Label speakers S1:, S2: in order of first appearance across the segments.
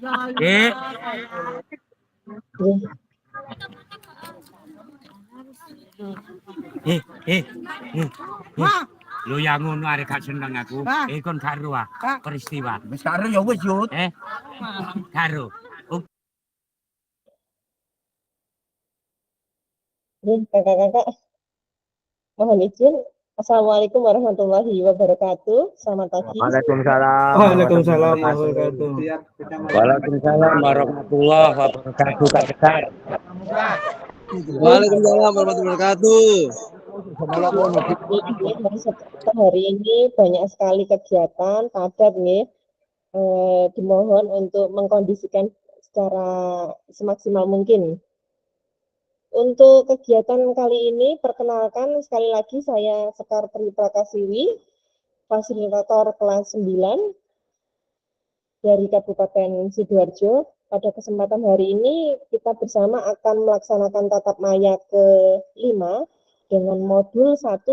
S1: Lu yang ngono arek gak seneng aku. Kon karo peristiwa.
S2: Wis karo ya wis yo.
S1: Karo.
S3: Kakak-kakak, mohon izin. Assalamualaikum warahmatullahi wabarakatuh. Selamat pagi.
S2: Waalaikumsalam.
S4: Waalaikumsalam warahmatullahi wabarakatuh.
S1: Waalaikumsalam warahmatullahi wabarakatuh.
S4: Waalaikumsalam warahmatullahi wabarakatuh.
S3: Hari ini banyak sekali kegiatan padat nih. Dimohon untuk mengkondisikan secara semaksimal mungkin. Untuk kegiatan kali ini, perkenalkan sekali lagi saya Sekar Tri Prakasiwi, fasilitator kelas 9 dari Kabupaten Sidoarjo. Pada kesempatan hari ini kita bersama akan melaksanakan tatap maya ke-5 dengan modul 1.1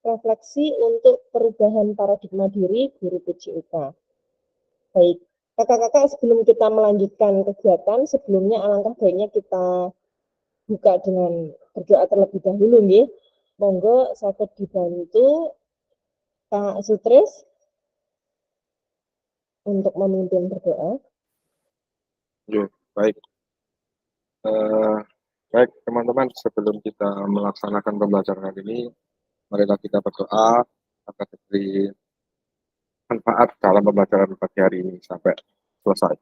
S3: refleksi untuk perubahan paradigma diri guru PJUK. Baik, kakak-kakak, sebelum kita melanjutkan kegiatan, sebelumnya alangkah baiknya kita buka dengan berdoa terlebih dahulu nih. Monggo sakit dibantu Pak Sutris untuk memimpin berdoa.
S5: Yo, baik. Baik teman-teman, sebelum kita melaksanakan pembelajaran hari ini, marilah kita berdoa agar diberi manfaat dalam pembelajaran pagi hari ini sampai selesai.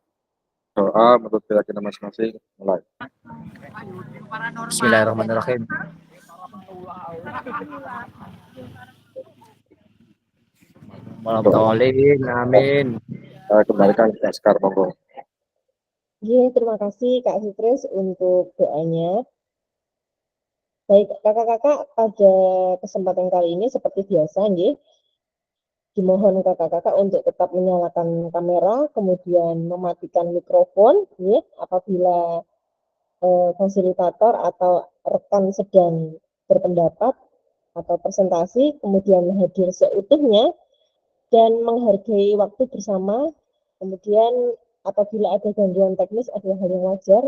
S5: Doa menurut keyakinan masing-masing, mulai.
S2: Bismillahirrahmanirrahim. Malam tawalin, amin.
S5: Saya kembalikan ke Sekar, monggo.
S3: Terima kasih Kak Sutris untuk doanya. Baik, kakak-kakak, pada kesempatan kali ini seperti biasa, dimohon kakak-kakak untuk tetap menyalakan kamera, kemudian mematikan mikrofon, apabila fasilitator atau rekan sedang berpendapat atau presentasi, kemudian hadir seutuhnya dan menghargai waktu bersama. Kemudian apabila ada gangguan teknis adalah hal yang wajar,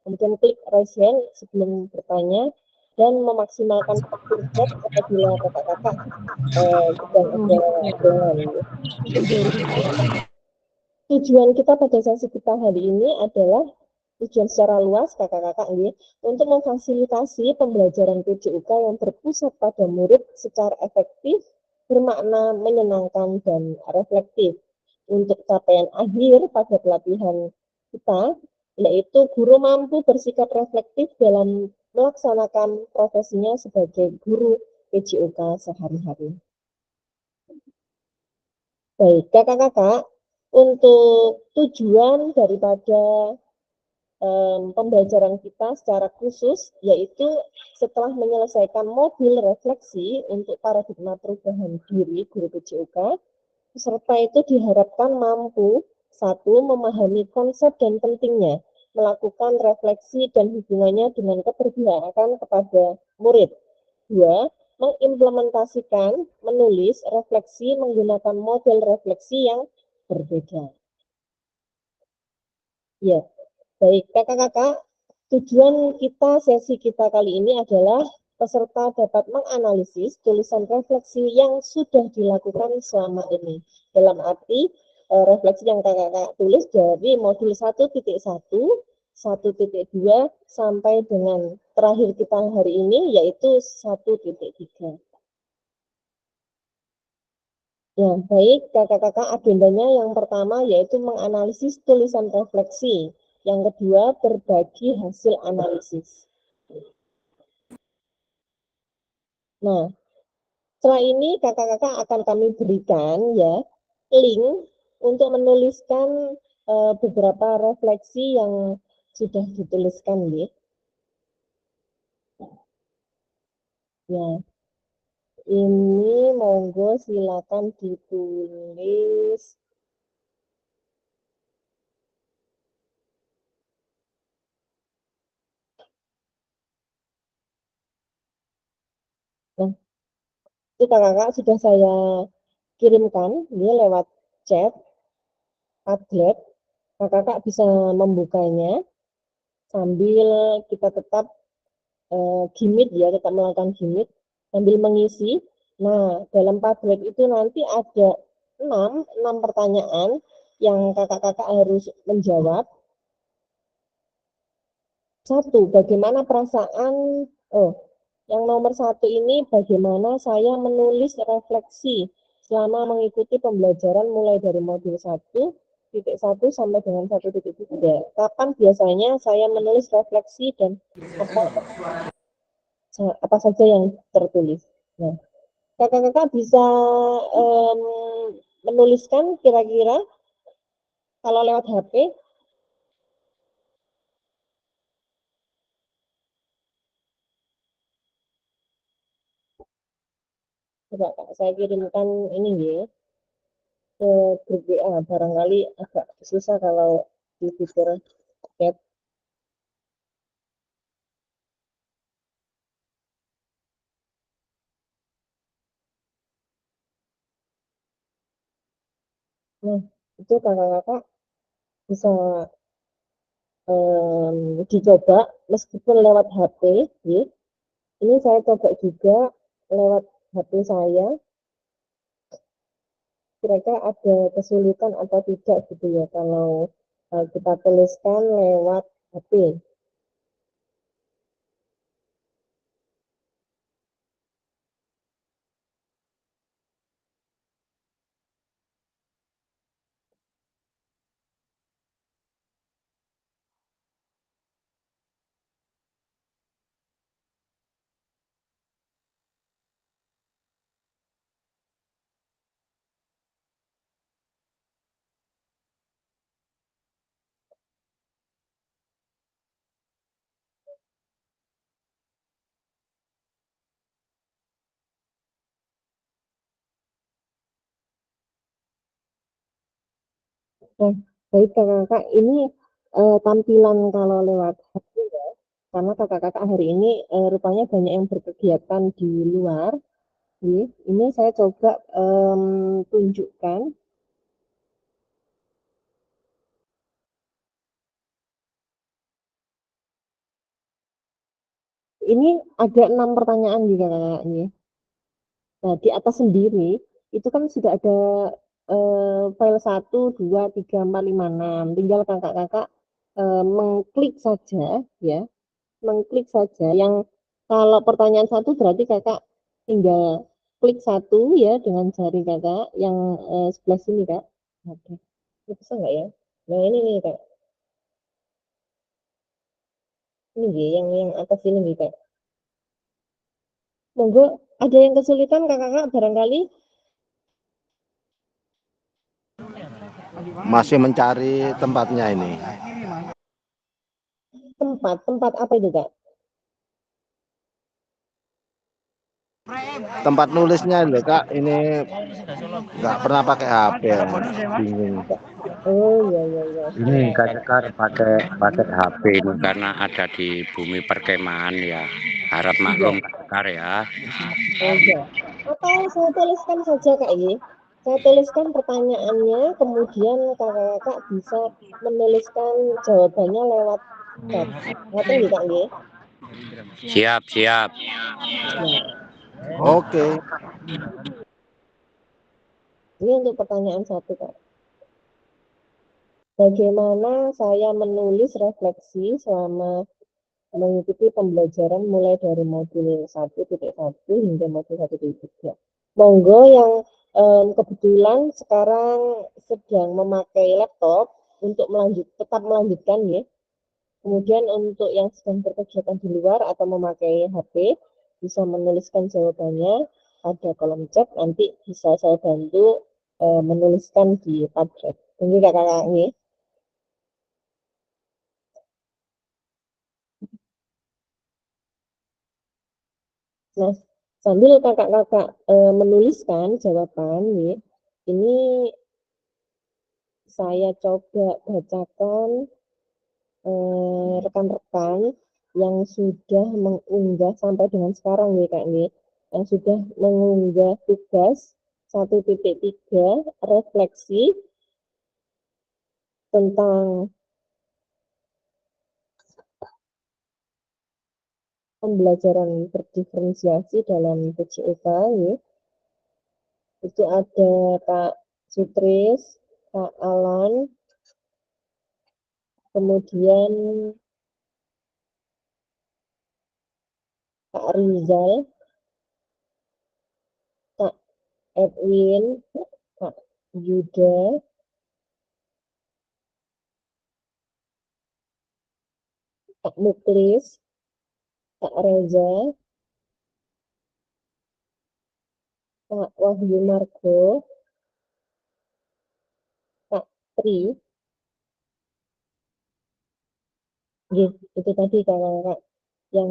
S3: kemudian klik raise hand sebelum bertanya dan memaksimalkan waktu chat apabila kakak-kakak sedang ada dengan. Tujuan kita pada sesi kita hari ini adalah tujuan secara luas kakak-kakak untuk memfasilitasi pembelajaran PJUK yang berpusat pada murid secara efektif, bermakna, menyenangkan, dan reflektif. Untuk capaian akhir pada pelatihan kita, yaitu guru mampu bersikap reflektif dalam melaksanakan profesinya sebagai guru PJUK sehari-hari. Baik, kakak-kakak, untuk tujuan daripada pembelajaran kita secara khusus, yaitu setelah menyelesaikan modul refleksi untuk paradigma perubahan diri guru PJUK, peserta itu diharapkan mampu, 1, memahami konsep dan pentingnya, melakukan refleksi dan hubungannya dengan keberpihakan kepada murid. 2, mengimplementasikan, menulis refleksi menggunakan model refleksi yang berbeda. Ya, baik kakak-kakak, tujuan kita sesi kita kali ini adalah peserta dapat menganalisis tulisan refleksi yang sudah dilakukan selama ini. Dalam arti refleksi yang kakak-kakak tulis dari modul 1.1, 1.2 sampai dengan terakhir kita hari ini yaitu 1.3. Ya, baik kakak-kakak, agendanya yang pertama yaitu menganalisis tulisan refleksi. Yang kedua, berbagi hasil analisis. Nah, setelah ini kakak-kakak akan kami berikan link untuk menuliskan beberapa refleksi yang sudah dituliskan Ya, ini monggo silakan ditulis. Nah, itu kakak-kakak sudah saya kirimkan lewat chat Padlet. Kakak bisa membukanya sambil kita tetap gimit ya, tetap melakukan gimit sambil mengisi. Nah, dalam Padlet itu nanti ada 6 pertanyaan yang kakak-kakak harus menjawab. 1, bagaimana perasaan, yang nomor 1 ini bagaimana saya menulis refleksi selama mengikuti pembelajaran mulai dari modul 1.1 sampai dengan 1.3. Kapan biasanya saya menulis refleksi dan apa saja yang tertulis. Nah, kakak-kakak bisa menuliskan kira-kira kalau lewat HP. Coba Kak, saya kirimkan ini ya ke grup WA, barangkali agak susah kalau di fitur chat. Nah, itu kakak-kakak bisa dicoba meskipun lewat HP ya. Ini saya coba juga lewat HP saya, kira-kira ada kesulitan atau tidak gitu ya kalau kita tuliskan lewat HP. Nah, baik kakak-kakak, ini tampilan kalau lewat HP ya, karena kakak-kakak hari ini rupanya banyak yang berkegiatan di luar. Ini saya coba tunjukkan. Ini ada 6 pertanyaan juga kakaknya. Nah, di atas sendiri itu kan sudah ada file 1, 2, 3, 4, 5, 6. Tinggal kakak-kakak mengklik saja ya, mengklik saja. Yang kalau pertanyaan 1 berarti kakak tinggal klik 1 ya dengan jari kakak yang sebelah sini kak. Oke, bisa nggak ya? Nah ini nih kak, ini yang atas ini nih kak. Monggo, ada yang kesulitan kakak-kakak barangkali?
S6: Masih mencari tempatnya ini.
S3: Tempat apa itu kak?
S6: Tempat nulisnya loh Kak, ini nggak pernah pakai HP, bingung.
S3: Oh iya iya iya.
S1: Ini kakak pakai HP ini karena ada di bumi perkemahan ya. Harap maklum kakak ya.
S3: Oh iya. Atau saya tuliskan saja kak ini. Saya tuliskan pertanyaannya, kemudian kakak-kakak bisa menuliskan jawabannya lewat chat. Ngoten nggih kak nggih?
S1: Siap, siap.
S3: Nah,
S6: Oke.
S3: ini untuk pertanyaan 1 kak. Bagaimana saya menulis refleksi selama mengikuti pembelajaran mulai dari modul 1.1 hingga modul 1.3. Monggo yang kebetulan sekarang sedang memakai laptop untuk tetap melanjutkan ya. Kemudian untuk yang sedang berkegiatan di luar atau memakai HP bisa menuliskan jawabannya pada kolom chat, nanti bisa saya bantu menuliskan di Padlet. Ini kakak-kakak ini. Nah, sambil kakak-kakak menuliskan jawaban, ini saya coba bacakan rekan-rekan yang sudah mengunggah sampai dengan sekarang nih Kak nih, yang sudah mengunggah tugas 1.3 refleksi tentang pembelajaran berdiferensiasi dalam PJOK ya. Itu ada Kak Sutris, Kak Alan, kemudian Kak Rizal, Kak Edwin, Kak Yuda, Kak Muklis, Kak Reza, Kak Wahyu Margo, Kak Tri, itu tadi kakak-kakak yang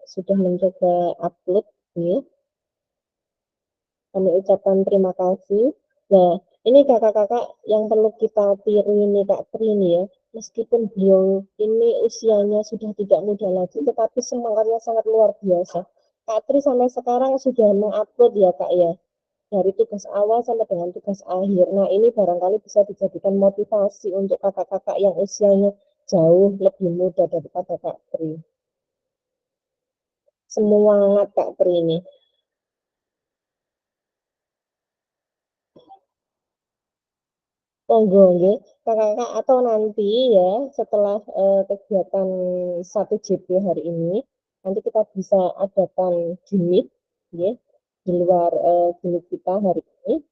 S3: sudah mencoba upload ya. Kami ucapkan terima kasih. Nah, ini kakak-kakak yang perlu kita tiru ini Kak Tri ini ya. Meskipun beliau ini usianya sudah tidak muda lagi, tetapi semangatnya sangat luar biasa. Kak Tri sampai sekarang sudah mengupload ya Kak ya, dari tugas awal sampai dengan tugas akhir. Nah, ini barangkali bisa dijadikan motivasi untuk kakak-kakak yang usianya jauh lebih muda daripada Kak Tri. Semangat Kak Tri ini. Monggo nggih, kakak-kakak atau nanti ya setelah kegiatan 1 JP hari ini, nanti kita bisa adakan gimmick ya, di luar gimmick kita hari ini.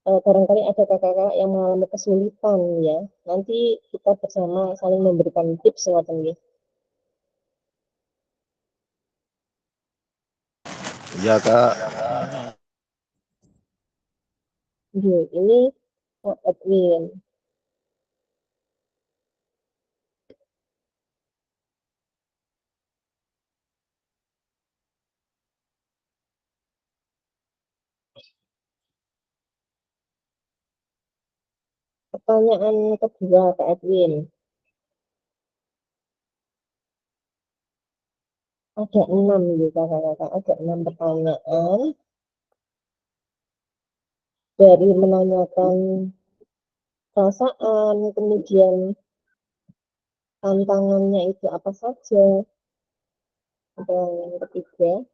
S3: Barangkali ada kakak-kakak yang mengalami kesulitan ya, nanti kita bersama saling memberikan tips ngoten nggih.
S6: Iya Kak.
S3: Nggih, ini Kak Edwin. Pertanyaan kedua Kak Edwin. Ada 6 gitu kakak-kakak, ada 6 pertanyaan dari menanyakan perasaan, kemudian tantangannya itu apa saja, dan yang ketiga,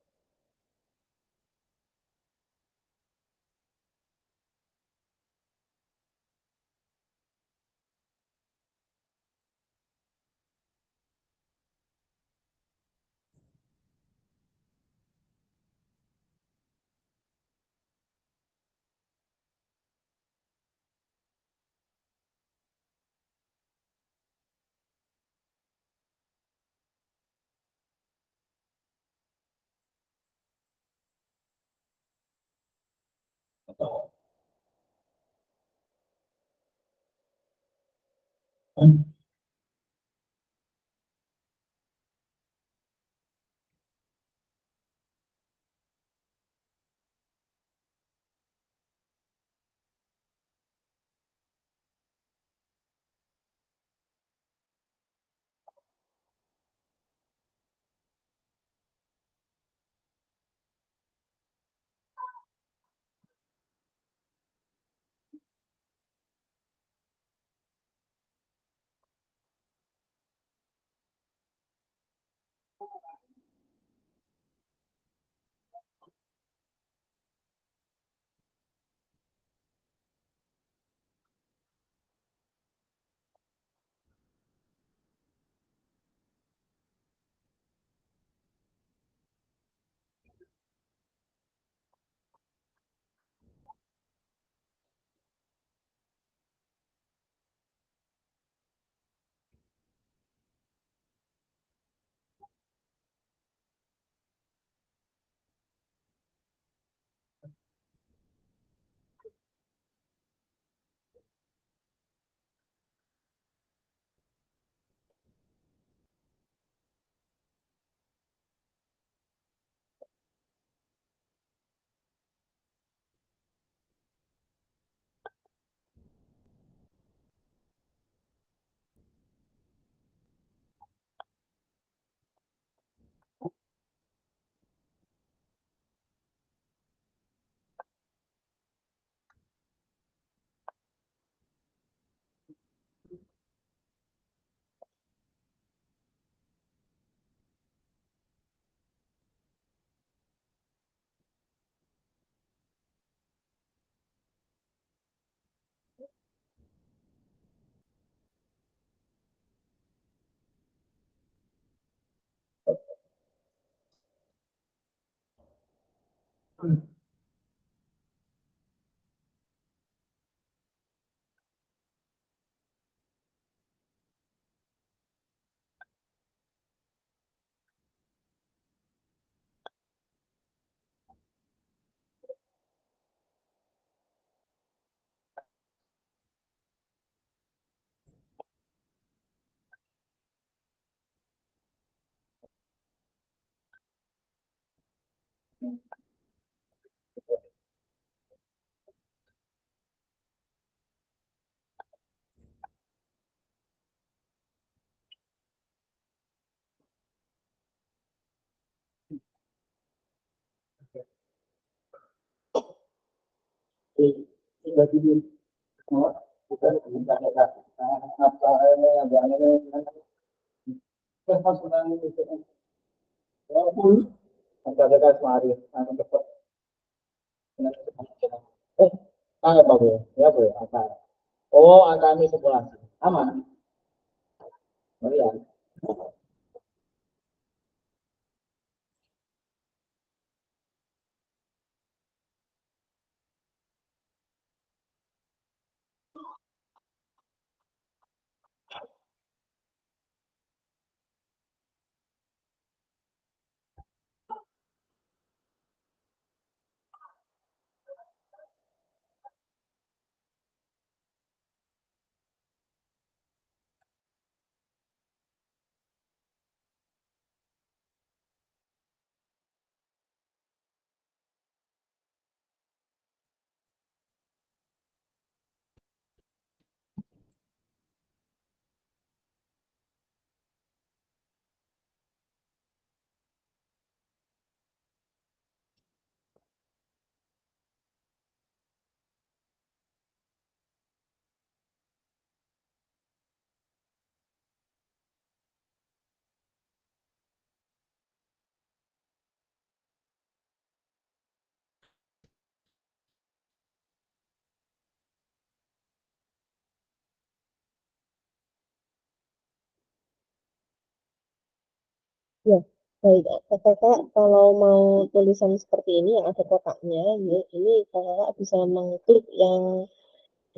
S3: Ya, baik. Kakak, kalau mau tulisan seperti ini yang ada kotaknya, ya, ini kakak bisa mengklik yang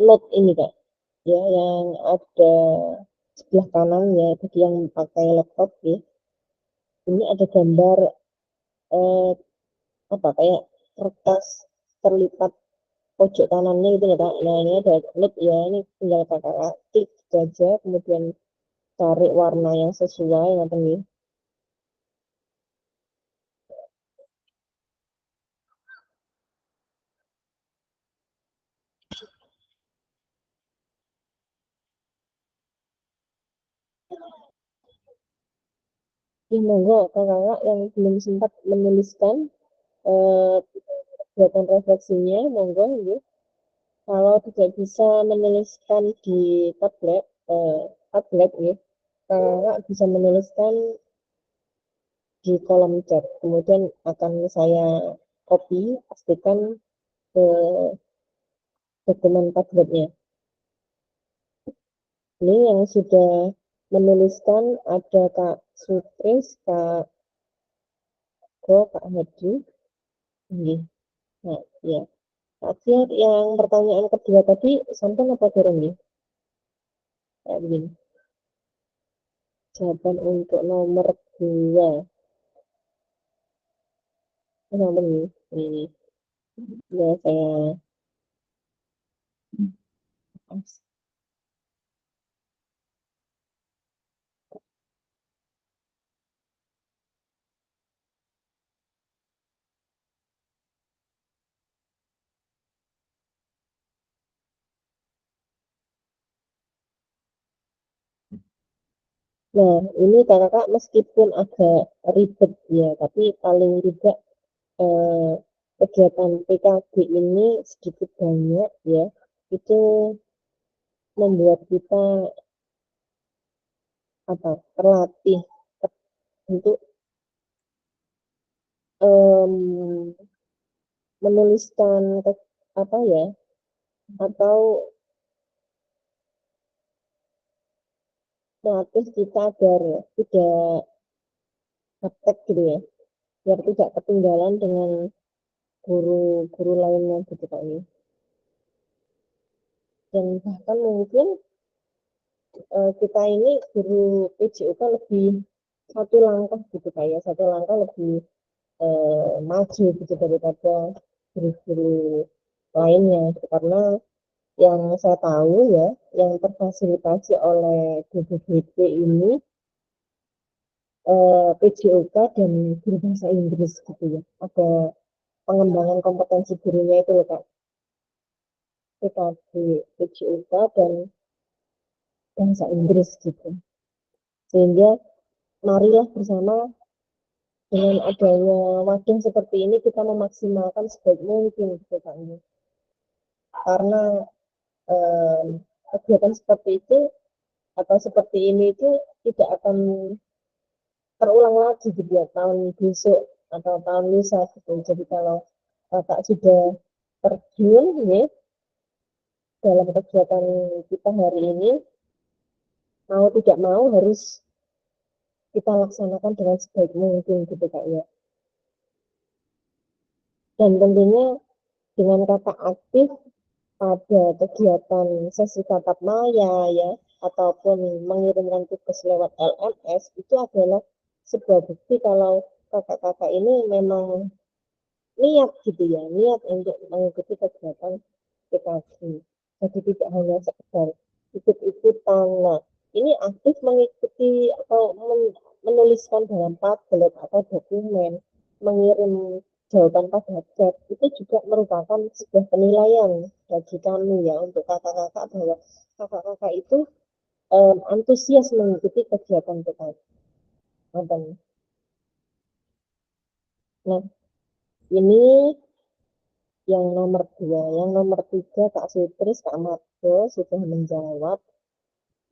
S3: note ini, Kak. Ya, yang ada sebelah kanan ya, bagi yang pakai laptop ya. Ini ada gambar eh, apa kayak kertas terlipat pojok kanannya itu ya, Kak. Nah, ini ada note ya, ini tinggal kakak klik saja, kemudian cari warna yang sesuai, nanti nih. Ya, monggo kakak yang belum sempat menuliskan eh, kegiatan refleksinya, monggo ya. Kalau tidak bisa menuliskan di tablet, tablet ya, kakak bisa menuliskan di kolom chat. Kemudian akan saya copy, pastikan ke dokumen tabletnya. Ini yang sudah menuliskan ada Kak Sutris, Kak Go, Kak Hadi. Ini. Nah, ya. Akhir yang pertanyaan kedua tadi sampai apa turun nih? Kayak begini. Jawaban untuk nomor dua. Nomor ini. Ya, saya. Nah, ini kakak meskipun agak ribet ya, tapi paling tidak eh, kegiatan PKB ini sedikit banyak ya, itu membuat kita apa terlatih untuk em, menuliskan apa ya, atau melatih kita agar tidak gaptek gitu ya, biar tidak ketinggalan dengan guru-guru lainnya gitu Kak ini. Dan bahkan mungkin kita ini guru PJOK lebih satu langkah gitu Kak ya, satu langkah lebih maju gitu daripada guru-guru lainnya gitu. Karena yang saya tahu ya, yang terfasilitasi oleh BPDP ini PJOK dan guru bahasa Inggris gitu ya. Ada pengembangan kompetensi gurunya itu loh Kak. PKB, PJOK dan bahasa Inggris gitu. Sehingga marilah bersama dengan adanya wadah seperti ini kita memaksimalkan sebaik mungkin gitu Kak. Karena kegiatan seperti itu atau seperti ini itu tidak akan terulang lagi gitu ya tahun besok atau tahun lusa gitu. Jadi kalau Kakak sudah terjun ya dalam kegiatan kita hari ini, mau tidak mau harus kita laksanakan dengan sebaik mungkin gitu Kak ya. Dan tentunya dengan Kakak aktif pada kegiatan sesi tatap maya ya ataupun mengirimkan tugas lewat LMS itu adalah sebuah bukti kalau kakak-kakak ini memang niat gitu ya, niat untuk mengikuti kegiatan PKG. Jadi tidak hanya sekedar ikut-ikutan. Nah, ini aktif mengikuti atau menuliskan dalam tablet atau dokumen, mengirim jawaban pada chat, itu juga merupakan sebuah penilaian bagi kami ya untuk kakak-kakak bahwa kakak-kakak itu antusias mengikuti kegiatan PKG. Nah, ini yang nomor 2, yang nomor 3 Kak Sutris, Kak Margo sudah menjawab.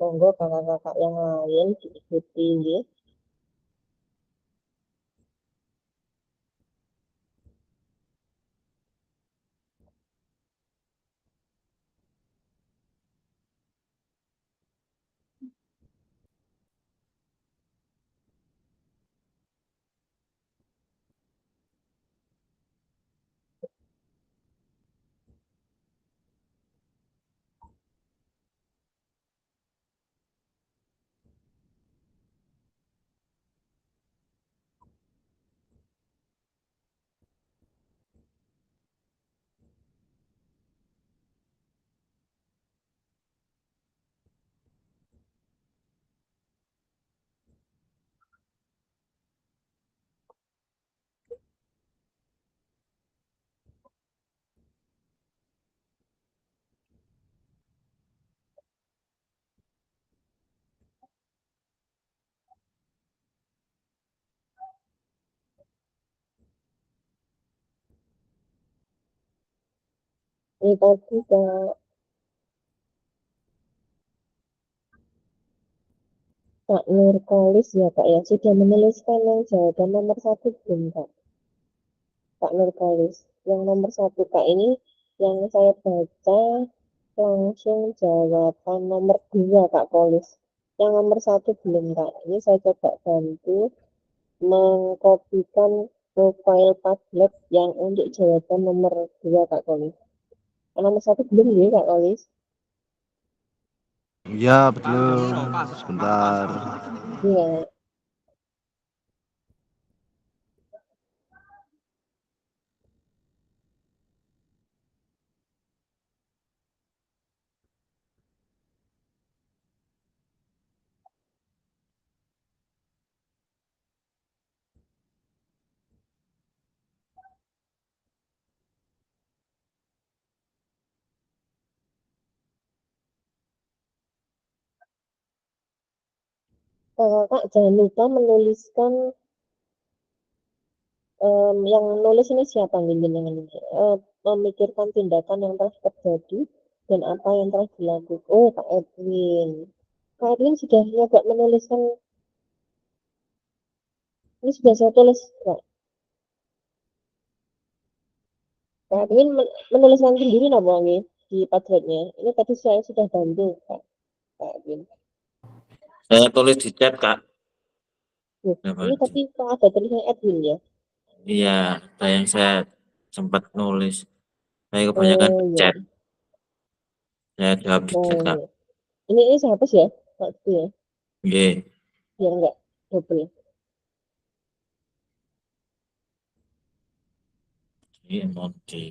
S3: Monggo kakak-kakak yang lain diikuti. Ini tadi Kak Nurkolis ya Kak ya, sudah menuliskan yang jawaban nomor 1 belum Kak? Kak Nurkolis. Yang nomor 1 Kak ini yang saya baca langsung jawaban nomor 2 Kak Kolis. Yang nomor 1 belum Kak. Ini saya coba bantu mengkopikan profil Padlet yang untuk jawaban nomor 2 Kak Kolis. Yang nomor 1 belum ya Kak Kolis?
S6: Ya, betul. Sebentar.
S3: Iya. Kakak jangan lupa menuliskan yang nulis ini siapa jenengan ini? Memikirkan tindakan yang telah terjadi dan apa yang telah dilakukan. Oh, Kak Edwin. Kak Edwin sudah nyoba menuliskan, ini sudah saya tulis, Kak. Kak Edwin menuliskan sendiri napa nggih di Padletnya. Ini tadi saya sudah bantu, Kak Edwin.
S7: Saya tulis di chat, Kak.
S3: Ini tadi kok ada tulisan Edwin ya?
S7: Iya, ada yang saya sempat nulis. Saya kebanyakan
S3: Oh iya.
S7: chat. Saya jawab di chat,
S3: Oh
S7: Kak.
S3: iya. Ini saya hapus ya, Kak Gitu ya,
S7: Nggih,
S3: biar enggak double.
S7: iki emoji.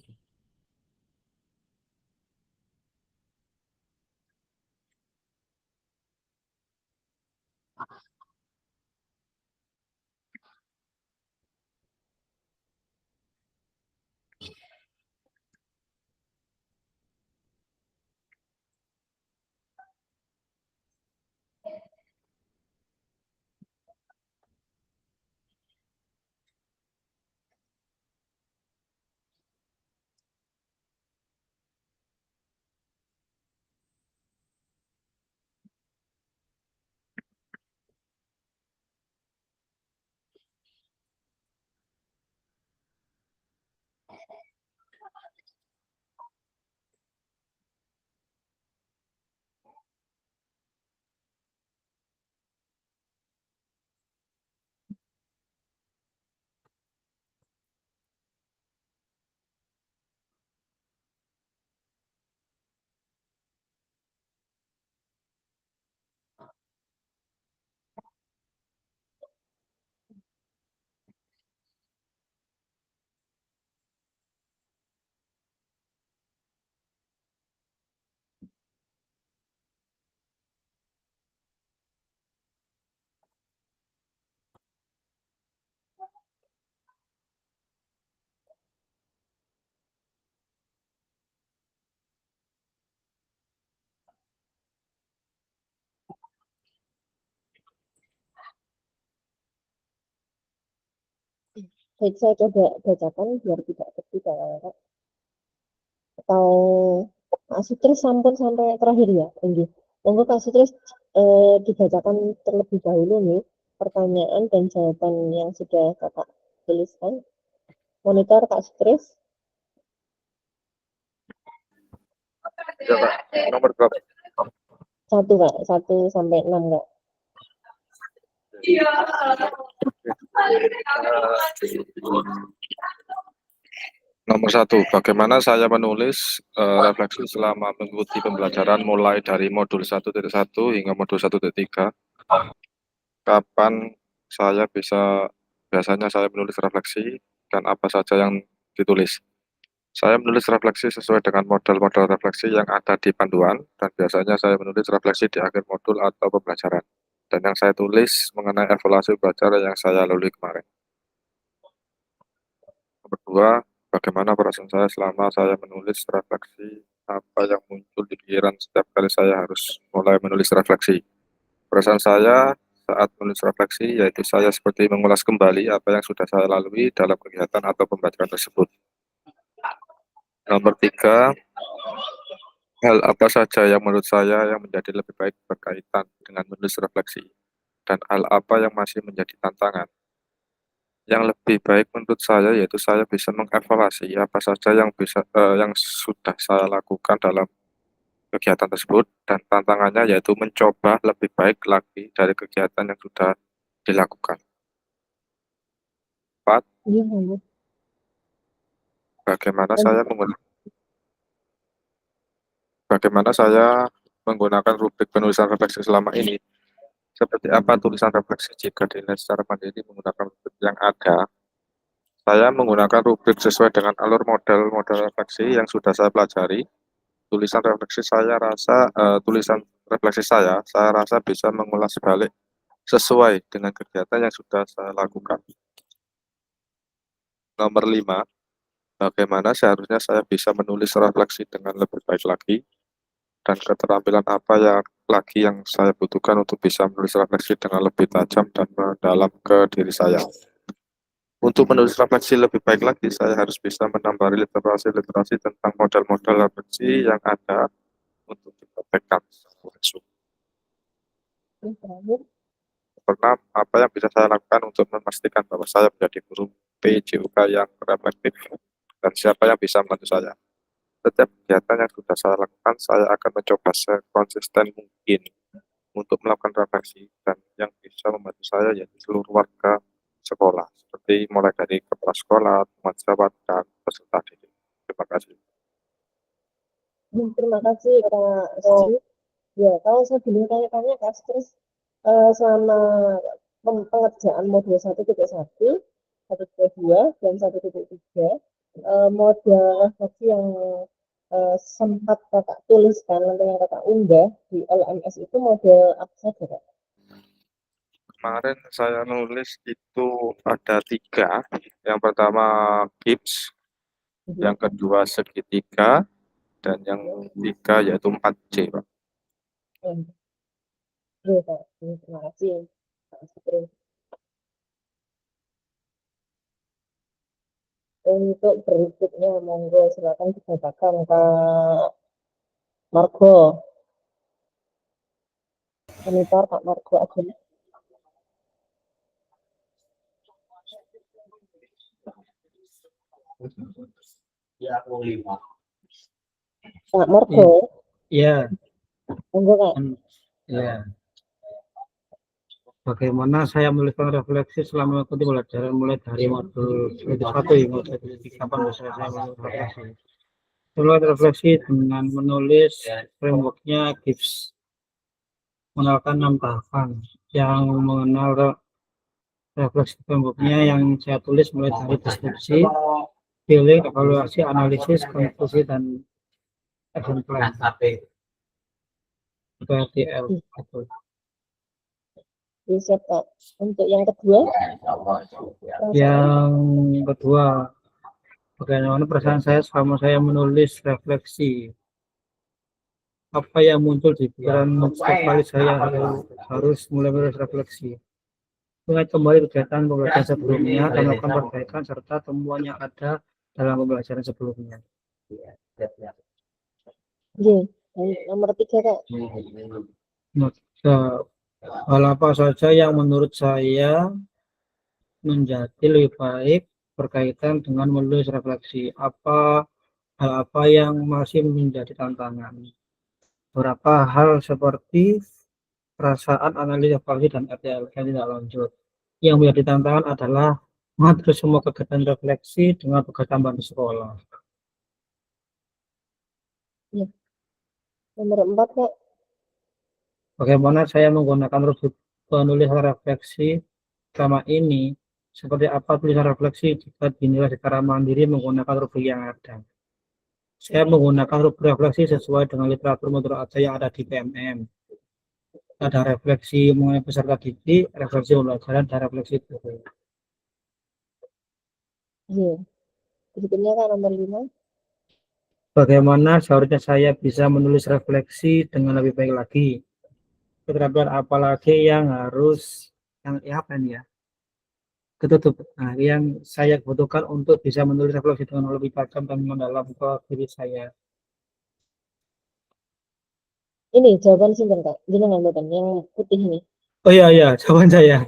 S3: Baik, saya coba bacakan biar tidak tertipu Kak. Atau Kak Sutris sampun sampai terakhir ya, Enggih. Monggo Kak Sutris dibacakan terlebih dahulu nih pertanyaan dan jawaban yang sudah Kakak tuliskan. Monitor Kak Sutris.
S5: Ya, Kak. Nomor berapa?
S3: 1 Kak, 1 sampai 6 Kak.
S5: Nomor 1, bagaimana saya menulis refleksi selama mengikuti pembelajaran mulai dari modul 1.1 hingga modul 1.3. Kapan saya biasanya saya menulis refleksi dan apa saja yang ditulis. Saya menulis refleksi sesuai dengan model-model refleksi yang ada di panduan, dan biasanya saya menulis refleksi di akhir modul atau pembelajaran. Dan yang saya tulis mengenai evaluasi belajar yang saya lalui kemarin. Nomor 2, bagaimana perasaan saya selama saya menulis refleksi, apa yang muncul di pikiran setiap kali saya harus mulai menulis refleksi. Perasaan saya saat menulis refleksi yaitu saya seperti mengulas kembali apa yang sudah saya lalui dalam kegiatan atau pembelajaran tersebut. Nomor 3, hal apa saja yang menurut saya yang menjadi lebih baik berkaitan dengan menulis refleksi, dan hal apa yang masih menjadi tantangan. Yang lebih baik menurut saya yaitu saya bisa mengevaluasi apa saja yang sudah saya lakukan dalam kegiatan tersebut, dan tantangannya yaitu mencoba lebih baik lagi dari kegiatan yang sudah dilakukan. 4,
S3: Iya, monggo.
S5: bagaimana saya menggunakan rubrik penulisan refleksi selama ini. Seperti apa tulisan refleksi jika dinilai secara mandiri menggunakan rubrik yang ada. Saya menggunakan rubrik sesuai dengan alur model refleksi yang sudah saya pelajari. Tulisan refleksi saya rasa bisa mengulas balik sesuai dengan kegiatan yang sudah saya lakukan. Nomor 5, bagaimana seharusnya saya bisa menulis refleksi dengan lebih baik lagi, dan keterampilan apa lagi yang saya butuhkan untuk bisa menulis refleksi dengan lebih tajam dan mendalam ke diri saya. Untuk menulis refleksi lebih baik lagi, saya harus bisa menambah literasi tentang model-model refleksi yang ada untuk dipraktekkan secara langsung.
S3: Ini terakhir.
S5: Pernah apa yang bisa saya lakukan untuk memastikan bahwa saya menjadi guru PJUK yang reflektif, dan siapa yang bisa membantu saya. Setiap kegiatan yang sudah saya lakukan, saya akan mencoba sekonsisten mungkin untuk melakukan refleksi, dan yang bisa membantu saya yaitu seluruh warga sekolah, seperti mulai dari kepala sekolah, teman sejawat, dan peserta didik. Terima kasih.
S3: Terima kasih Kak Steve. Ya, kalau saya boleh tanya-tanya Kak, terus selama pengerjaan modul 1.1, 1.2, dan 1.3, model refleksi yang sempat Kakak tuliskan atau yang Kakak unggah di LMS itu model apa saja Kak?
S5: Kemarin saya nulis itu ada 3. Yang pertama gips, yang kedua segitiga, dan yang ketiga yaitu 4C, Pak.
S3: Iya, Kak. Terima kasih Kak Steve. Untuk berikutnya, monggo silakan dibacakan Kak Margo. Monitor Kak Margo aja. Kak Margo,
S4: Ya,
S3: monggo Kak.
S4: ya. Bagaimana saya melakukan refleksi selama mengikuti pelajaran mulai dari modul 1 hingga modul 3, kapan bisa saya melakukan refleksi? Mulai refleksi dengan menulis frameworknya GIPS, mengenalkan 6 tahapan yang mengenal refleksi frameworknya yang saya tulis mulai dari deskripsi, feeling, evaluasi, analisis, konklusi, dan action plan. Itu RTL.
S3: Bisa Kak. Untuk yang kedua,
S4: Yang kedua, bagaimana perasaan saya selama saya menulis refleksi? Apa yang muncul di pikiran setiap kali saya harus mulai menulis refleksi? Ingat kembali kegiatan pembelajaran sebelumnya dan melakukan perbaikan serta temuan yang ada dalam pembelajaran sebelumnya.
S3: iya. Nomor 3 Kak.
S4: Hal apa saja yang menurut saya menjadi lebih baik berkaitan dengan menulis refleksi? Hal apa yang masih menjadi tantangan? Beberapa hal seperti perasaan, analisis, evaluasi, dan RTL yang tidak lanjut. Yang menjadi tantangan adalah mengatur semua kegiatan refleksi dengan tugas tambahan di sekolah.
S3: Nomor 4 Kak.
S4: Bagaimana saya menggunakan rubrik penulis refleksi selama ini? Seperti apa tulisan refleksi jika dinilai secara mandiri menggunakan rubrik yang ada? Saya menggunakan rubrik refleksi sesuai dengan literatur modul aja yang ada di PMM. Ada refleksi mengenai peserta didik, refleksi pembelajaran, dan refleksi buku.
S3: Iya. Berikutnya Kak nomor 5.
S4: Bagaimana seharusnya saya bisa menulis refleksi dengan lebih baik lagi? Keterampilan apa lagi yang harus ketutup? Nah, yang saya butuhkan untuk bisa menulis refleksi dengan lebih tajam dan mendalam ke diri saya.
S3: Ini jawaban sinten Kak. Jenengan mboten yang putih ini.
S4: Oh iya, jawaban saya.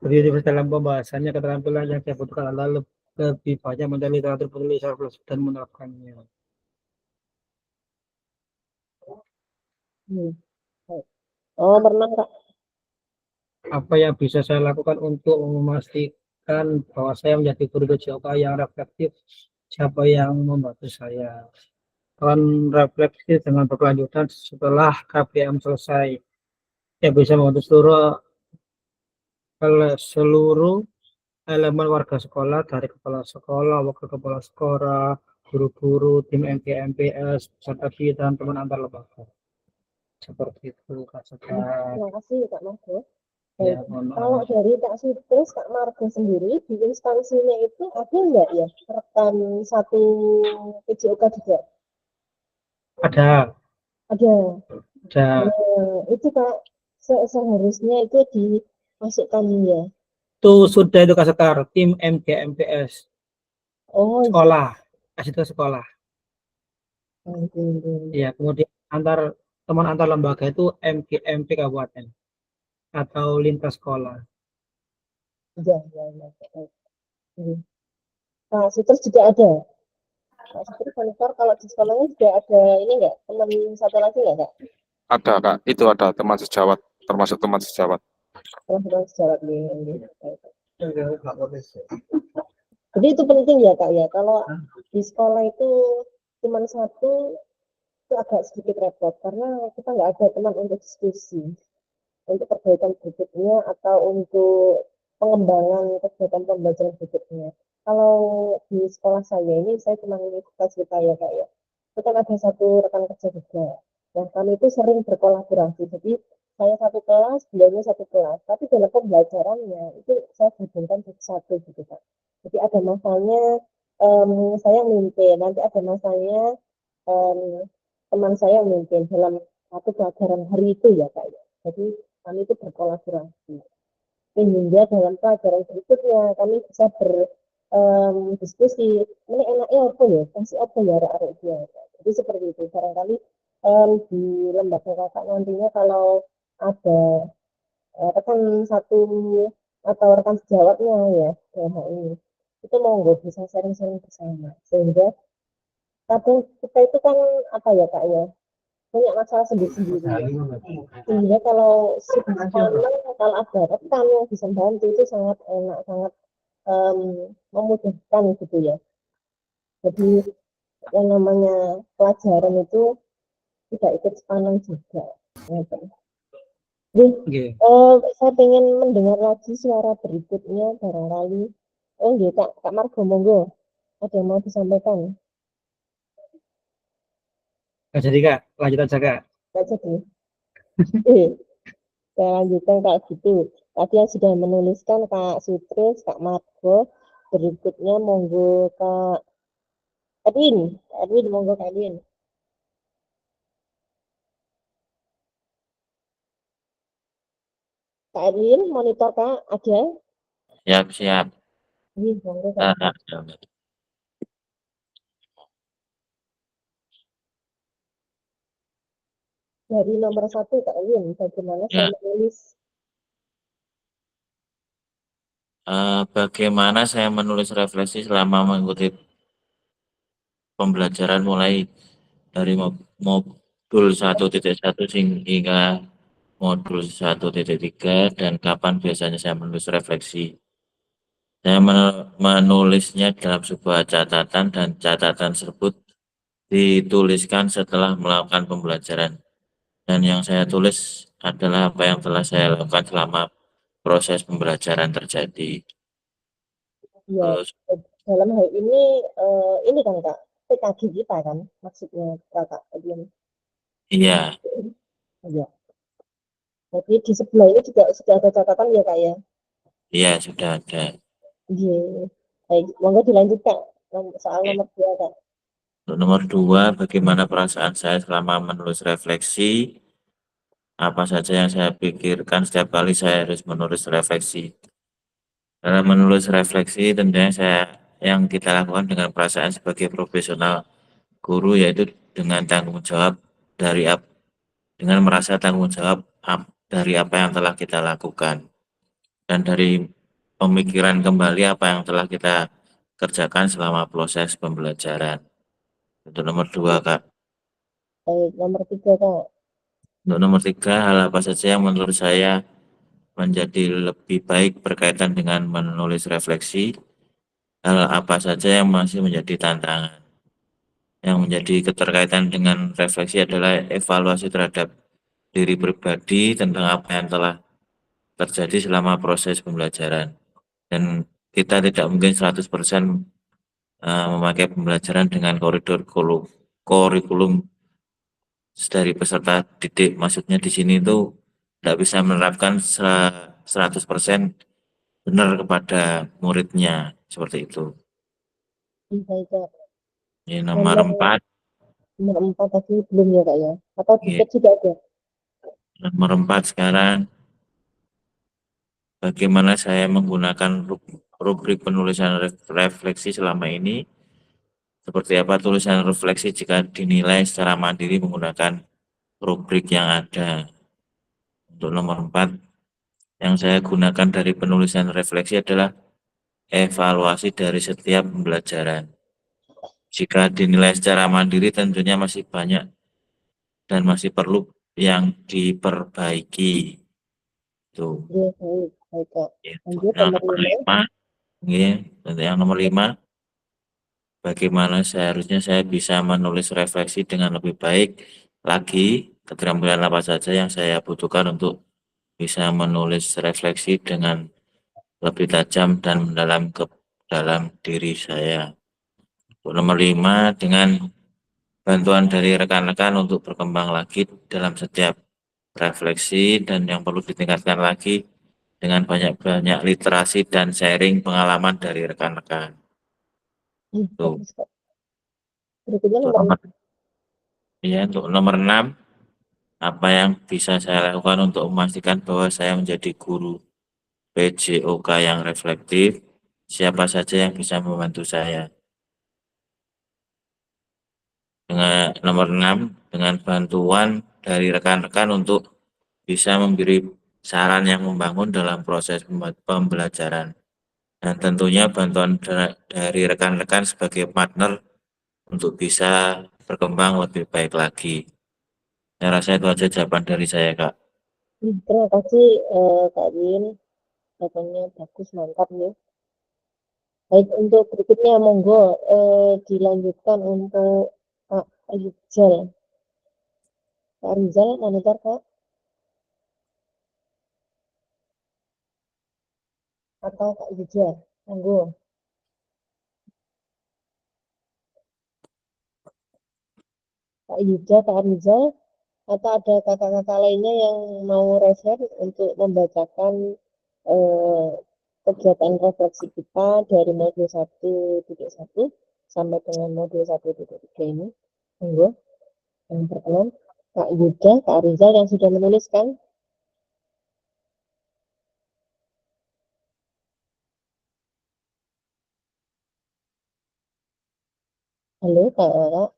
S4: Lebih dalam pembahasannya, keterampilan yang saya butuhkan adalah lebih banyak mencari literatur penulis refleksi dan menerapkannya.
S3: Oh, pernah Kak.
S4: Apa yang bisa saya lakukan untuk memastikan bahwa saya menjadi guru TJOK yang reflektif? Siapa yang membantu saya? Akan refleksi dengan berkelanjutan setelah KPM selesai. Yang bisa membantu seluruh elemen warga sekolah, dari kepala sekolah, wakil kepala sekolah, guru-guru, tim MPMPS, peserta didik, dan teman antar lembaga. Seperti itu, Kak Sekar.
S3: Terima kasih Kak Margo.
S4: Ya,
S3: Kalau dari Kak Sitrus, Kak Margo sendiri di instansinya itu ada nggak ya rekan satu PJOK juga?
S4: Ada.
S3: Itu Kak seharusnya itu dimasukkan ya.
S4: Itu sudah itu Kak Sekar, tim MGMPS.
S3: Oh,
S4: sekolah, itu sekolah.
S3: iya.
S4: Ya, kemudian teman antar lembaga itu MGMP kabupaten atau lintas sekolah.
S3: Iya. Nah, Sitrus juga ada. Nah, Sitrus monitor kalau di sekolahnya juga ada ini enggak? Teman satu lagi enggak, Kak?
S5: Ada, Kak. Itu ada teman sejawat, termasuk teman sejawat.
S3: Teman sejawat nih. Jadi itu penting ya Kak ya, kalau di sekolah itu cuma satu, itu agak sedikit repot, karena kita nggak ada teman untuk diskusi, untuk perbaikan berikutnya, atau untuk pengembangan kegiatan pembelajaran berikutnya. Kalau di sekolah saya ini, saya cuma cerita ya Kak ya, itu kan ada satu rekan kerja juga. Nah, kami itu sering berkolaborasi, jadi saya satu kelas, beliaunya satu kelas, tapi dalam pembelajarannya itu saya gabungkan jadi satu gitu Kak. Jadi ada masanya saya mimpin, nanti ada masanya em, teman saya memimpin dalam satu pelajaran hari itu ya Kak ya. Jadi kami itu berkolaborasi. Sehingga dalam pelajaran berikutnya kami bisa berdiskusi, ini enaknya apa ya, kasih apa ya arek dia. Jadi seperti itu. Barangkali di lembaga kakak nantinya kalau ada rekan satu atau rekan sejawatnya ya dalam hal ini, itu monggo bisa sharing-sharing bersama, sehingga kadang kita itu kan apa ya Kak ya, punya masalah sendiri-sendiri ya. Sehingga kalau sudah sama, kalau ada rekan yang bisa bantu itu sangat enak, sangat memudahkan gitu ya. Jadi yang namanya pelajaran itu tidak ikut sepanjang juga. Gitu. Jadi, saya pengen mendengar lagi suara berikutnya barangkali. Oh iya Kak Margo, monggo. Ada yang mau disampaikan?
S4: Nggak jadi Kak, lanjut aja Kak.
S3: Nggak jadi. Saya lanjutkan Kak gitu. Tadi yang sudah menuliskan Kak Sutris, Kak Margo. Berikutnya monggo Kak Edwin. Kak Edwin, monggo Kak Edwin. Kak Edwin, monitor Kak ada?
S7: Siap.
S3: Iya, monggo Kak. Dari nomor 1 Kak Edwin, bagaimana
S7: Ya.
S3: saya menulis?
S7: Bagaimana saya menulis refleksi selama mengikuti pembelajaran mulai dari modul 1.1 hingga modul 1.3, dan kapan biasanya saya menulis refleksi. Saya menulisnya dalam sebuah catatan, dan catatan tersebut dituliskan setelah melakukan pembelajaran. Dan yang saya tulis adalah apa yang telah saya lakukan selama proses pembelajaran terjadi.
S3: Ya,
S7: Terus,
S3: dalam hal ini kan Kak, PKG kita kan, maksudnya Kak Edwin.
S7: iya,
S3: Ya. Jadi di sebelah ini juga sudah ada catatan ya Kak ya?
S7: iya sudah ada.
S3: Iya. Baik, monggo dilanjut Kak. Soal
S7: Oke.
S3: nomor 2 Kak.
S7: Untuk nomor 2, bagaimana perasaan saya selama menulis refleksi? Apa saja yang saya pikirkan setiap kali saya harus menulis refleksi? Dalam menulis refleksi, tentunya yang kita lakukan dengan perasaan sebagai profesional guru, yaitu dengan tanggung jawab dengan merasa tanggung jawab dari apa yang telah kita lakukan, dan dari pemikiran kembali apa yang telah kita kerjakan selama proses pembelajaran. Untuk nomor 2 Kak.
S3: Baik, nomor 3 Kak.
S7: Untuk nomor 3, hal apa saja yang menurut saya menjadi lebih baik berkaitan dengan menulis refleksi? Hal apa saja yang masih menjadi tantangan? Yang menjadi keterkaitan dengan refleksi adalah evaluasi terhadap diri pribadi tentang apa yang telah terjadi selama proses pembelajaran. Dan kita tidak mungkin 100% memakai pembelajaran dengan kurikulum dari peserta didik. Maksudnya di sini itu tidak bisa menerapkan 100% benar kepada muridnya, seperti itu.
S3: Baik Kak.
S7: Ini nomor 4.
S3: Nomor 4 tadi belum ya Kak ya? Atau
S7: Iya.
S3: tiket juga ada?
S7: Nomor 4 sekarang, bagaimana saya menggunakan rubrik penulisan refleksi selama ini? Seperti apa tulisan refleksi jika dinilai secara mandiri menggunakan rubrik yang ada? Untuk nomor 4, yang saya gunakan dari penulisan refleksi adalah evaluasi dari setiap pembelajaran. Jika dinilai secara mandiri, tentunya masih banyak dan masih perlu yang diperbaiki. Tuh.
S3: Ya, baik, baik Kak.
S7: Ya,
S3: Lanjut
S7: yang
S3: nomor
S7: nomor
S3: 5.
S7: 5, untuk yang nomor 5, bagaimana seharusnya saya bisa menulis refleksi dengan lebih baik lagi, keterampilan apa saja yang saya butuhkan untuk bisa menulis refleksi dengan lebih tajam dan mendalam ke dalam diri saya. Untuk nomor 5, dengan bantuan dari rekan-rekan untuk berkembang lagi dalam setiap refleksi, dan yang perlu ditingkatkan lagi dengan banyak-banyak literasi dan sharing pengalaman dari rekan-rekan. Tuh.
S3: Bagus Kak. Berikutnya
S7: Untuk
S3: nomor
S7: untuk nomor 6, apa yang bisa saya lakukan untuk memastikan bahwa saya menjadi guru PJOK yang reflektif? Siapa saja yang bisa membantu saya? Dengan nomor 6, dengan bantuan dari rekan-rekan untuk bisa memberi saran yang membangun dalam proses pembelajaran. Dan tentunya bantuan dari rekan-rekan sebagai partner untuk bisa berkembang lebih baik lagi. Saya rasa itu aja jawaban dari saya, Kak.
S3: terima kasih Kak Win. Jawabannya bagus, mantap nih. Baik, untuk berikutnya monggo dilanjutkan untuk Kak Rizal. Kak Rizal, monitor Kak? Atau Kak Yuda? Monggo. Kak Yuda, Kak Rizal, atau ada kakak-kakak lainnya yang mau refer untuk membacakan eh, kegiatan refleksi kita dari modul 1.1 sampai dengan modul 1.3 ini. Monggo, yang berkenan. Kak Yuda, Kak Rizal yang sudah menuliskan. Halo Kak.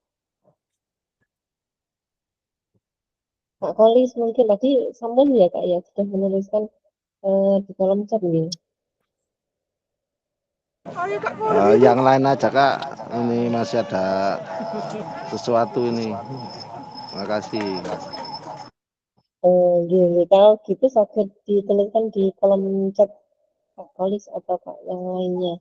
S3: Kak Kolis mungkin tadi sambung ya Kak ya sudah menuliskan di kolom chat ini.
S6: Yang lain aja Kak, ini masih ada sesuatu ini. Terima kasih.
S3: Gini, kalau gitu sakit dituliskan di kolom chat Kak Kolis atau Kak yang lainnya.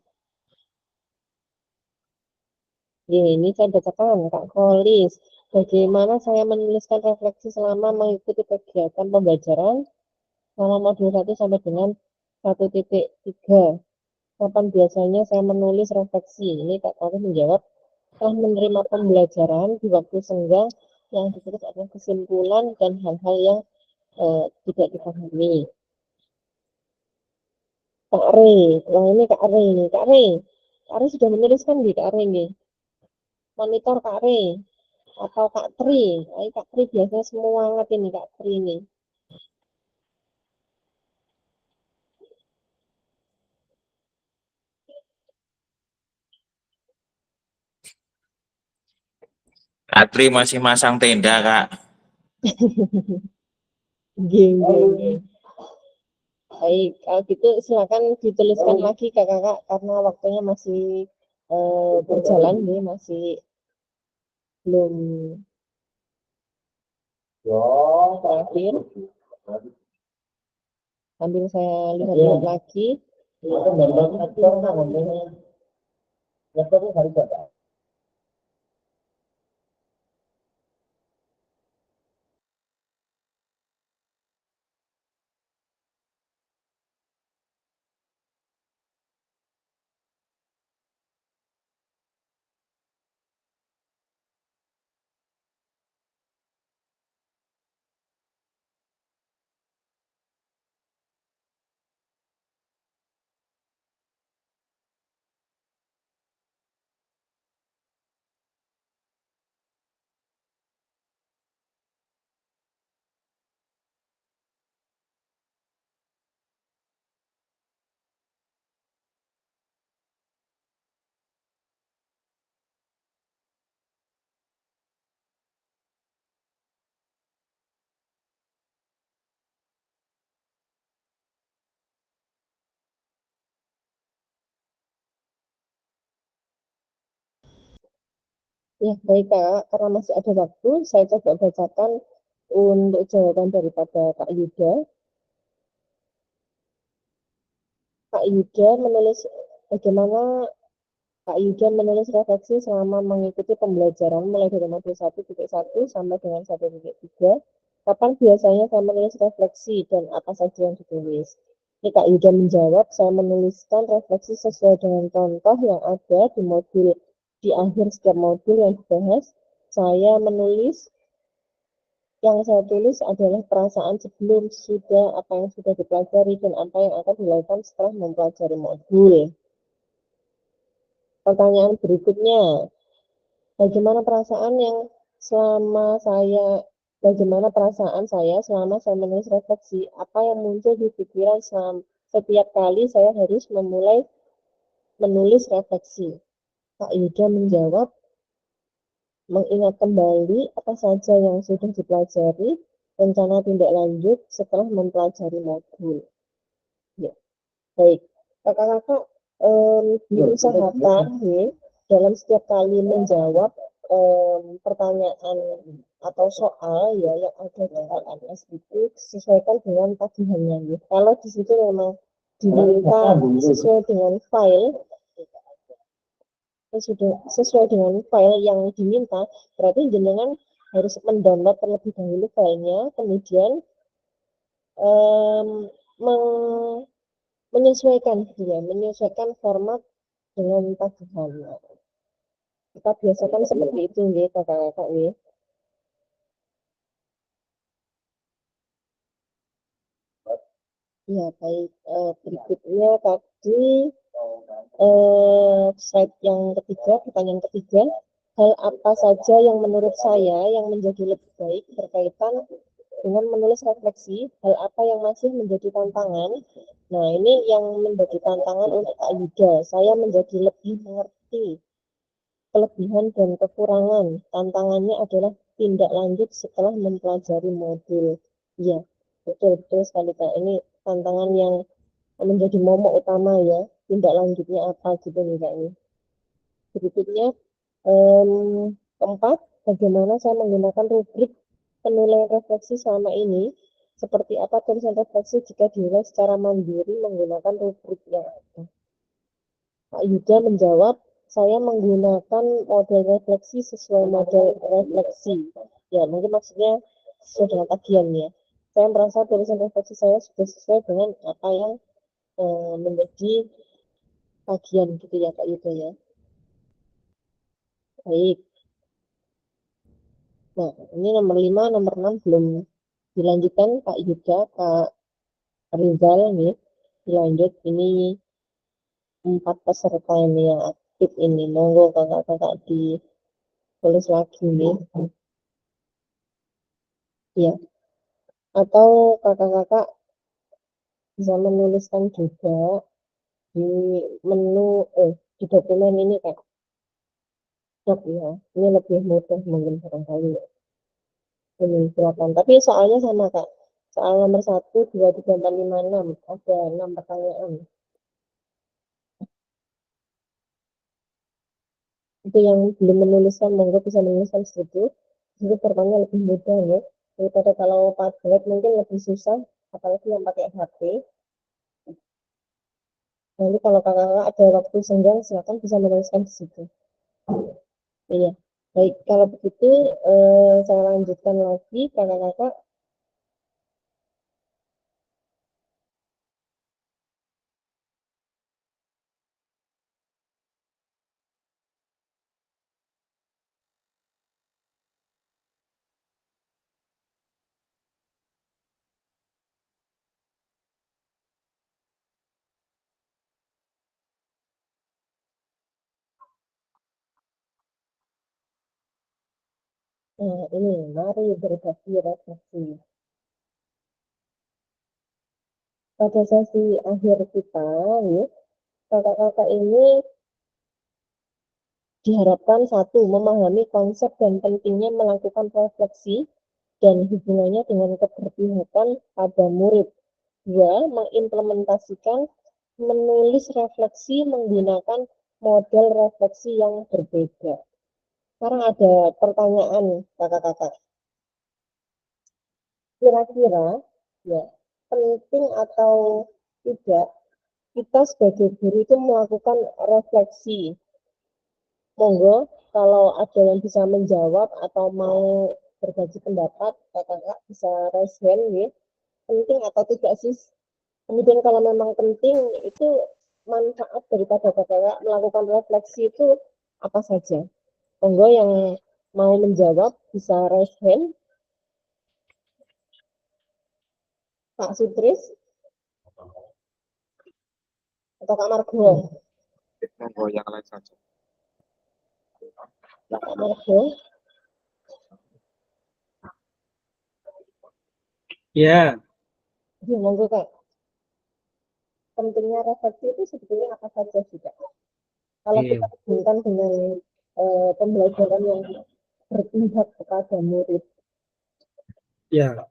S3: Ini saya bacakan Kak Kolis. Bagaimana saya menuliskan refleksi selama mengikuti kegiatan pembelajaran selama modul 1 sampai dengan 1.3. Kapan biasanya saya menulis refleksi? Ini Kak Kolis menjawab, telah menerima pembelajaran di waktu senggang yang ditulis adalah kesimpulan dan hal-hal yang tidak dipahami. Kak Re, nah ini Kak Re ini, Kak Re. Kak Re sudah menuliskan di Kak Re ini. Monitor Kak Re atau Kak Tri. Nah, Kak Tri biasanya semangat ini Kak Tri ini.
S7: Katri masih masang tenda, Kak.
S3: Geng. Baik, kalau gitu silakan dituliskan lagi kakak-kakak karena waktunya masih berjalan nih, masih belum terakhir. Sambil saya lihat-lihat lagi. Ya, baik Kak, karena masih ada waktu, saya coba bacakan untuk jawaban daripada Kak Yuda. Kak Yuda menulis bagaimana Kak Yuda menulis refleksi selama mengikuti pembelajaran mulai dari modul 1.1 sampai dengan 1.3. Kapan biasanya saya menulis refleksi dan apa saja yang ditulis? Ini Kak Yuda menjawab, saya menuliskan refleksi sesuai dengan contoh yang ada di modul di akhir setiap modul yang dibahas. Saya menulis yang saya tulis adalah perasaan sebelum sudah apa yang sudah dipelajari dan apa yang akan dilakukan setelah mempelajari modul. Pertanyaan berikutnya, bagaimana perasaan saya selama saya menulis refleksi? Apa yang muncul di pikiran setiap kali saya harus memulai menulis refleksi? Kak Yuda menjawab, mengingat kembali apa saja yang sudah dipelajari, rencana tindak lanjut setelah mempelajari modul. Ya, baik. Kakak-kakak diusahakan dalam setiap kali menjawab pertanyaan atau soal ya yang ada di LMS itu sesuaikan dengan tagihannya. Ya. Kalau di situ memang diminta sesuai dengan file yang diminta, berarti jenengan harus mendownload terlebih dahulu filenya, kemudian menyesuaikan format dengan tagihannya. Kita biasakan seperti itu ya kakak-kakak ya. Ya baik, berikutnya tadi slide yang ketiga, pertanyaan ketiga, hal apa saja yang menurut saya yang menjadi lebih baik berkaitan dengan menulis refleksi, hal apa yang masih menjadi tantangan. Nah ini yang menjadi tantangan untuk Kak Yuda, saya menjadi lebih mengerti kelebihan dan kekurangan. Tantangannya adalah tindak lanjut setelah mempelajari modul. Ya, betul sekali Kak. Ini tantangan yang menjadi momok utama ya. Tindak lanjutnya apa gitu nih Kak ini. Berikutnya, keempat, bagaimana saya menggunakan rubrik penilaian refleksi selama ini. Seperti apa tulisan refleksi jika dinilai secara mandiri menggunakan rubrik yang ada. Pak Yuda menjawab, saya menggunakan model refleksi sesuai model refleksi. Ya, mungkin maksudnya sesuai dengan tagihan ya. Saya merasa tulisan refleksi saya sudah sesuai dengan apa yang menjadi tagihan gitu ya Kak Yuda ya. Baik. Nah, ini nomor 5, nomor 6 belum dilanjutkan Kak Yuda, Kak Rizal nih. Dilanjut, ini 4 peserta ini yang aktif ini. Monggo kakak-kakak ditulis lagi nih. Ya, atau kakak-kakak bisa menuliskan juga di menu di dokumen ini Kak. Cok ya, ini lebih mudah mungkin barangkali ya. Ini silakan. Tapi soalnya sama Kak. Soal nomor 1, 2, 3, 4, 5, 6 ada 6 pertanyaan. Itu yang belum menuliskan monggo bisa menuliskan situ. Itu pertanyaan lebih mudah ya. Daripada kalau Padlet mungkin lebih susah, apalagi yang pakai HP. Nanti kalau kakak ada waktu senggang, silakan bisa menuliskan di situ. Iya, baik. Kalau begitu, saya lanjutkan lagi, kakak-kakak. Nah, ini, mari berbagi refleksi. Pada sesi akhir kita, ya, kakak-kakak ini diharapkan satu, memahami konsep dan pentingnya melakukan refleksi dan hubungannya dengan keberpihakan pada murid. Dua, mengimplementasikan menulis refleksi menggunakan model refleksi yang berbeda. Sekarang ada pertanyaan kakak-kakak. Kira-kira ya penting atau tidak kita sebagai guru itu melakukan refleksi. Monggo kalau ada yang bisa menjawab atau mau berbagi pendapat, kakak bisa raise hand ya. Penting atau tidak sih? Kemudian kalau memang penting, itu manfaat daripada kakak melakukan refleksi itu apa saja? Monggo yang mau menjawab bisa raise hand. Pak Sutris atau Kak Margo?
S5: Monggo yang lain saja.
S3: Kak Margo.
S4: Ya,
S3: Ya, monggo Kak. Pentingnya refleksi itu sebetulnya apa saja juga? Kalau
S4: Iya.
S3: kita hubungkan dengan pembelajaran yang berpihak kepada murid.
S4: Ya,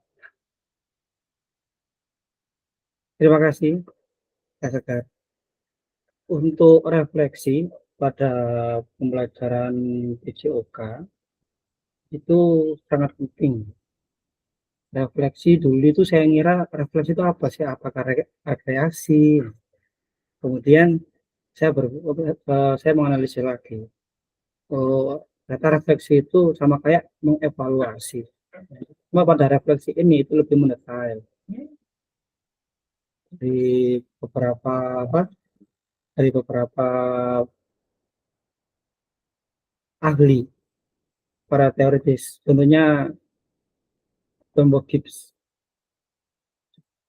S4: terima kasih, Kak Sekar. Untuk refleksi pada pembelajaran PJOK itu sangat penting. Refleksi dulu itu saya ngira refleksi itu apa sih? Apakah rekreasi? Kemudian saya menganalisis lagi. Oh, ternyata refleksi itu sama kayak mengevaluasi. Cuma pada refleksi ini itu lebih mendetail. Di beberapa dari beberapa ahli para teoritis, contohnya Tom Gibbs.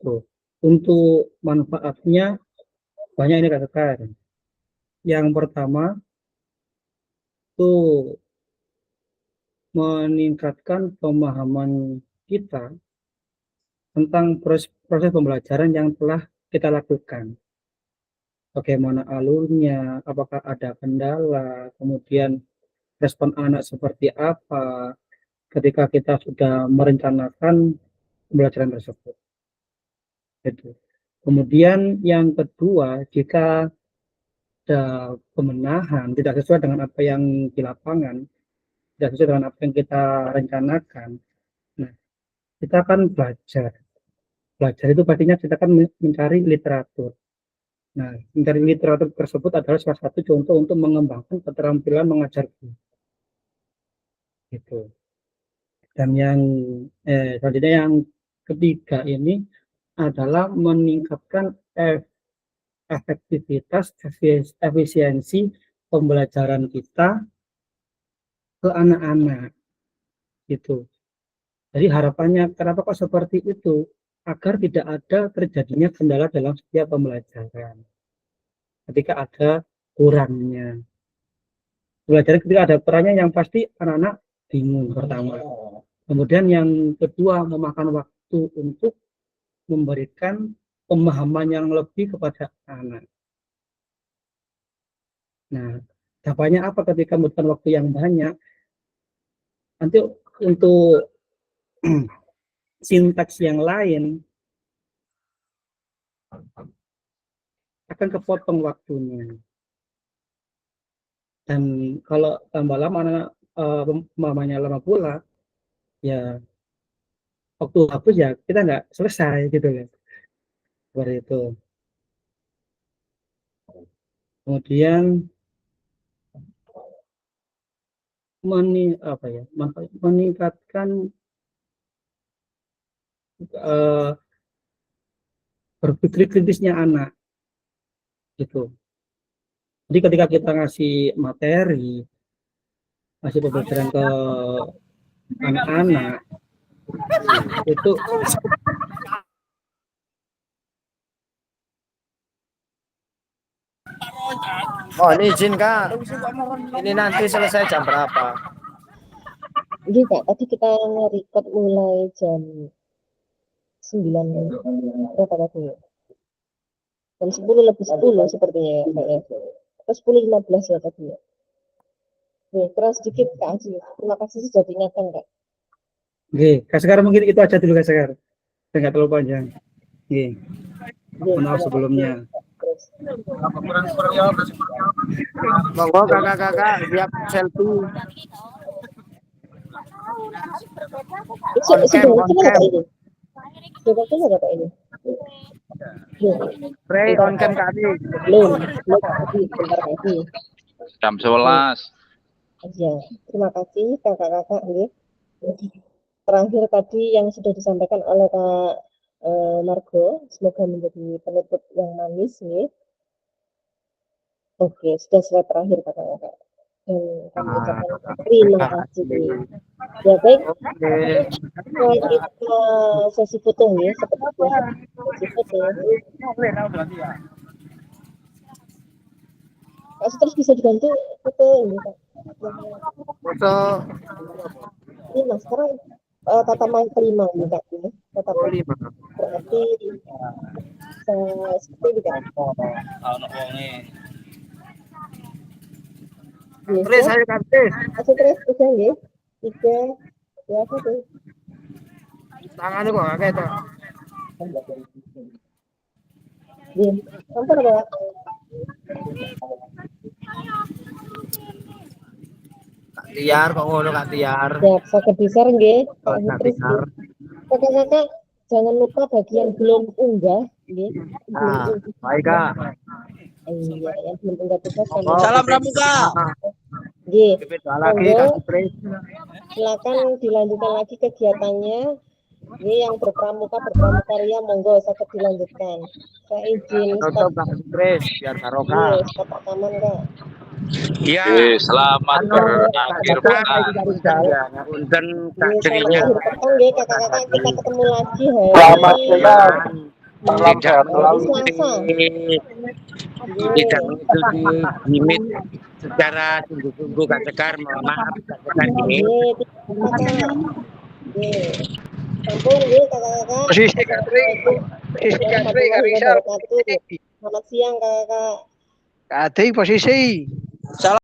S4: Tuh. Untuk manfaatnya banyak ini katakan. Yang pertama itu meningkatkan pemahaman kita tentang proses pembelajaran yang telah kita lakukan. Bagaimana alurnya, apakah ada kendala, kemudian respon anak seperti apa ketika kita sudah merencanakan pembelajaran tersebut. Itu. Kemudian yang kedua, jika ada pemenahan tidak sesuai dengan apa yang di lapangan, tidak sesuai dengan apa yang kita rencanakan, nah kita akan belajar. Belajar itu pastinya kita akan mencari literatur. Nah, mencari literatur tersebut adalah salah satu contoh untuk mengembangkan keterampilan mengajar. Gitu. Dan yang selanjutnya yang ketiga ini adalah meningkatkan efektivitas, efisiensi pembelajaran kita ke anak-anak. Gitu. Jadi harapannya kenapa kok seperti itu? Agar tidak ada terjadinya kendala dalam setiap pembelajaran. Ketika ada kurangnya. Pembelajaran ketika ada kurangnya yang pasti anak-anak bingung pertama. Kemudian yang kedua memakan waktu untuk memberikan pemahaman yang lebih kepada anak. Nah, dampaknya apa ketika membutuhkan waktu yang banyak? Nanti untuk sintaks yang lain akan kepotong waktunya. Dan kalau tambah lama anak pemahamannya lama pula, ya waktu hapus ya kita nggak selesai gitu ya. Seperti itu. Kemudian meningkatkan berpikir kritisnya anak gitu. Jadi ketika kita ngasih materi, ngasih pembelajaran ke anak-anak itu
S2: Ini izin Kak. Ini nanti selesai jam berapa?
S3: Jadi Kak, tadi kita nge-record mulai jam 9 berapa tadi ya? Jam 10 lebih 10 sepertinya ya Kak ya. Atau 10.15 ya tadi ya. Nih, terus sedikit Kak Aji. Terima kasih sudah diingatkan Kak.
S4: Oke, sekarang mungkin itu aja dulu sekarang. Nggak terlalu panjang. Oke. Maaf sebelumnya.
S2: Monggo kakak-kakak siap selfie.
S3: Sudah waktunya Kak ini? Sudah waktunya Kak ini?
S2: Spray on cam kami.
S3: Belum lagi, sebentar lagi.
S8: Jam 11.
S3: Ya, terima kasih kakak-kakak. Terakhir tadi yang sudah disampaikan oleh Kak Margo, semoga menjadi penutup yang manis. Oke, sudah slide terakhir kakak-kakak. Dan kami ucapkan terima kasih. Ya baik, lagi ke sesi foto ya, seperti biasa sesi foto. Terus bisa dibantu foto ini Kak.
S2: Foto
S3: Ini mas, sekarang tata main kelima nih Kak. Tata main berarti seperti ini Kak.
S2: Terus saya kasih.
S3: Terus bisa ya. 3, 2, 1.
S2: Tangannya kok nggak kayak itu.
S3: Sampun Pak.
S2: Tiar kok ngono Kak Tiar.
S3: Ya, sakit besar nggih. Terus
S2: Tiar.
S3: kakak-kakak jangan lupa bagi yang belum unggah nggih.
S2: Nah, baik Kak.
S3: Iya, yang belum unggah tugas kami.
S2: Salam pramuka.
S3: Nggih.
S2: Lagi kasih spray.
S3: Silakan dilanjutkan lagi kegiatannya. Ini yang berpramuka ria monggo sakit dilanjutkan. Saya izin
S2: Tutup kasih spray biar barokah.
S3: stop rekaman Kak.
S1: Iya.
S8: Selamat berakhir pekan.
S1: Punten tak
S3: Ini selamat
S1: jerinya.
S3: akhir pekan nggih kakak-kakak, kita ketemu lagi
S5: Selamat
S3: hari
S5: siang. Salam
S1: Tidak
S5: sehat selalu.
S3: Selasa.
S1: tidak mengikuti limit secara sungguh-sungguh Kak Sekar. Mohon maaf Kak Sekar ini.
S3: Sampun nggih kakak-kakak.
S2: Posisi Katri. Posisi Katri Kak Rizal.
S3: Selamat siang kakak-kakak.
S2: Kak Adi posisi.